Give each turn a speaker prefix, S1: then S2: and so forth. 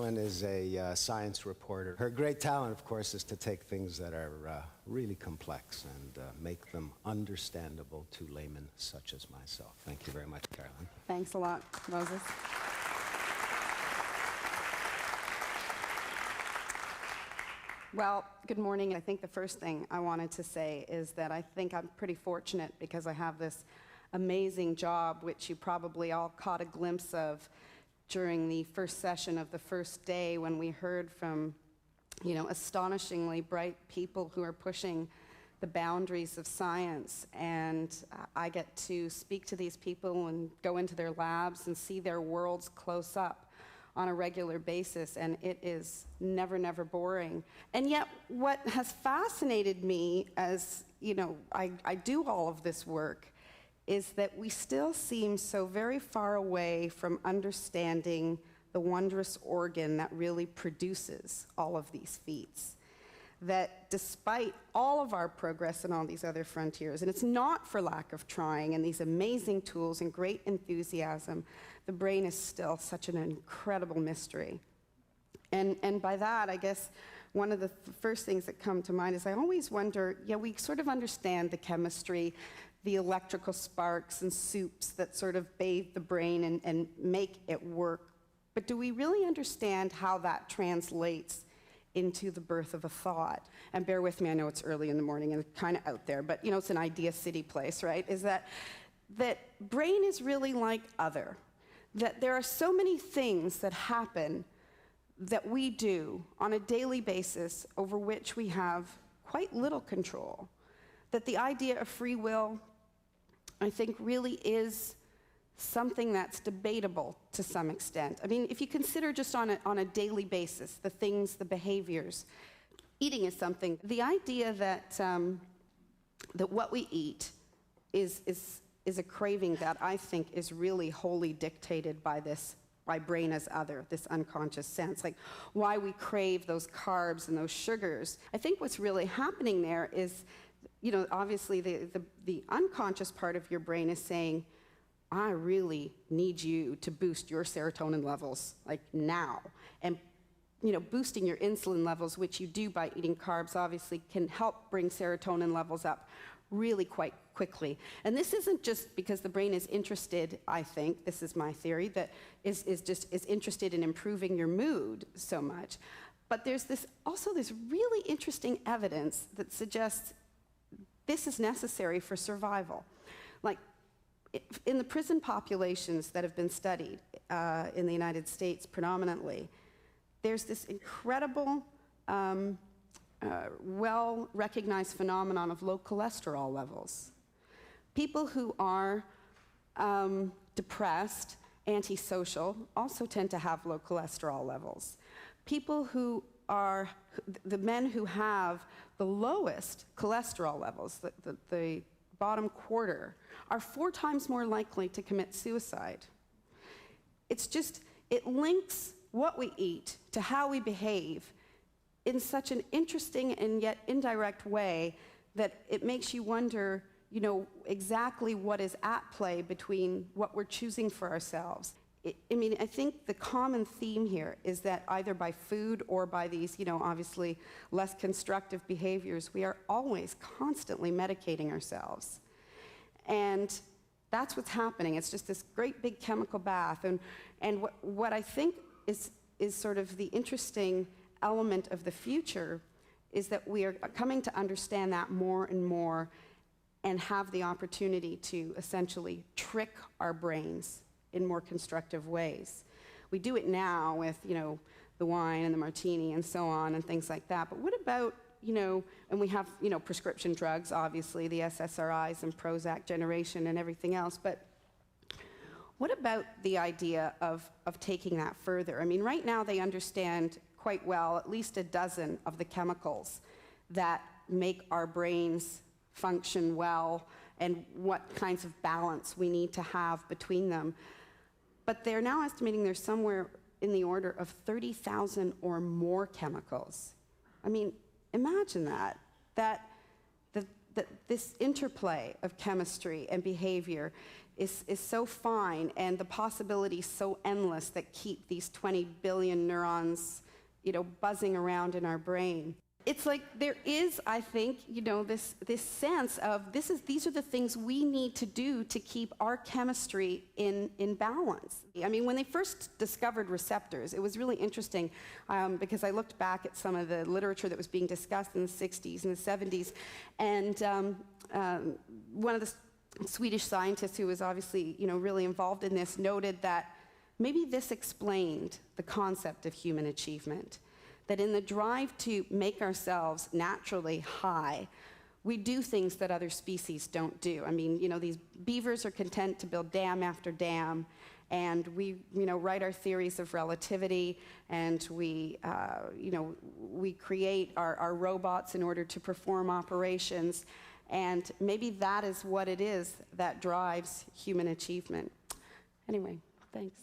S1: Carolyn is a science reporter. Her great talent, of course, is to take things that are really complex and make them understandable to laymen such as myself. Thank you very much, Carolyn.
S2: Thanks a lot, Moses. Well, good morning. I think the first thing I wanted to say is that I think I'm pretty fortunate because I have this amazing job, which you probably all caught a glimpse of during the first session of the first day when we heard from, astonishingly bright people who are pushing the boundaries of science. And I get to speak to these people and go into their labs and see their worlds close up on a regular basis, and it is never, never boring. And yet, what has fascinated me as, I do all of this work is that we still seem so very far away from understanding the wondrous organ that really produces all of these feats. That despite all of our progress in all these other frontiers, and it's not for lack of trying and these amazing tools and great enthusiasm, the brain is still such an incredible mystery. And by that, I guess one of the first things that come to mind is I always wonder, we sort of understand the chemistry, the electrical sparks and soups that sort of bathe the brain and make it work. But do we really understand how that translates into the birth of a thought? And bear with me, I know it's early in the morning and kind of out there, but it's an IdeaCity place, right? Is that brain is really like other. That there are so many things that happen that we do on a daily basis over which we have quite little control. That the idea of free will, I think, really is something that's debatable to some extent. I mean, if you consider just on a daily basis, the things, the behaviors, eating is something. The idea that what we eat is a craving that I think is really wholly dictated by brain as other, this unconscious sense, like why we crave those carbs and those sugars. I think what's really happening there is, obviously the unconscious part of your brain is saying, I really need you to boost your serotonin levels, like now. And, boosting your insulin levels, which you do by eating carbs, obviously can help bring serotonin levels up really quite quickly. And this isn't just because the brain is interested, I think, this is my theory, that is interested in improving your mood so much. But there's also this really interesting evidence that suggests this is necessary for survival. Like, in the prison populations that have been studied in the United States predominantly, there's this incredible, well-recognized phenomenon of low cholesterol levels. People who are depressed, antisocial, also tend to have low cholesterol levels. People who are, the men who have the lowest cholesterol levels, the bottom quarter, are 4 times more likely to commit suicide. It links what we eat to how we behave in such an interesting and yet indirect way that it makes you wonder, exactly what is at play between what we're choosing for ourselves. I think the common theme here is that either by food or by these, obviously less constructive behaviors, we are always constantly medicating ourselves. And that's what's happening. It's just this great big chemical bath. And what I think is sort of the interesting element of the future is that we are coming to understand that more and more and have the opportunity to essentially trick our brains in more constructive ways. We do it now with, the wine and the martini and so on and things like that. But what about, and we have, prescription drugs, obviously, the SSRIs and Prozac generation and everything else. But what about the idea of taking that further? I mean, right now they understand quite well at least a dozen of the chemicals that make our brains function well and what kinds of balance we need to have between them. But they're now estimating there's somewhere in the order of 30,000 or more chemicals. I mean, imagine that this interplay of chemistry and behavior is so fine, and the possibilities so endless that keep these 20 billion neurons, buzzing around in our brain. It's like there is, I think, this sense of these are the things we need to do to keep our chemistry in balance. I mean, when they first discovered receptors, it was really interesting because I looked back at some of the literature that was being discussed in the 60s and the 70s, and one of the Swedish scientists who was obviously, really involved in this noted that maybe this explained the concept of human achievement. That in the drive to make ourselves naturally high, we do things that other species don't do. I mean, these beavers are content to build dam after dam, and we, write our theories of relativity, and we, we create our robots in order to perform operations, and maybe that is what it is that drives human achievement. Anyway, thanks.